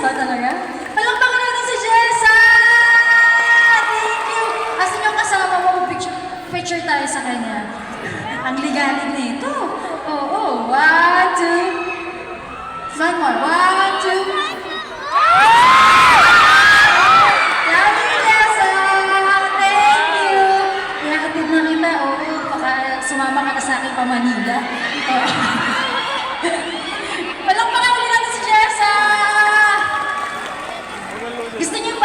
ba talaga? Palakpakan natin si Jessa! Thank you! Asan yung kasama mo? Picture tayo sa kanya. Ang ligalig na ito. Oo. 1, 2. One more. 1, 2. Love you, Jessa! Thank you! Iakatid na kita. Oo, baka sumama ka na sa akin pa Manila. Palakpakan ulit natin si Jessa! Gusto niyo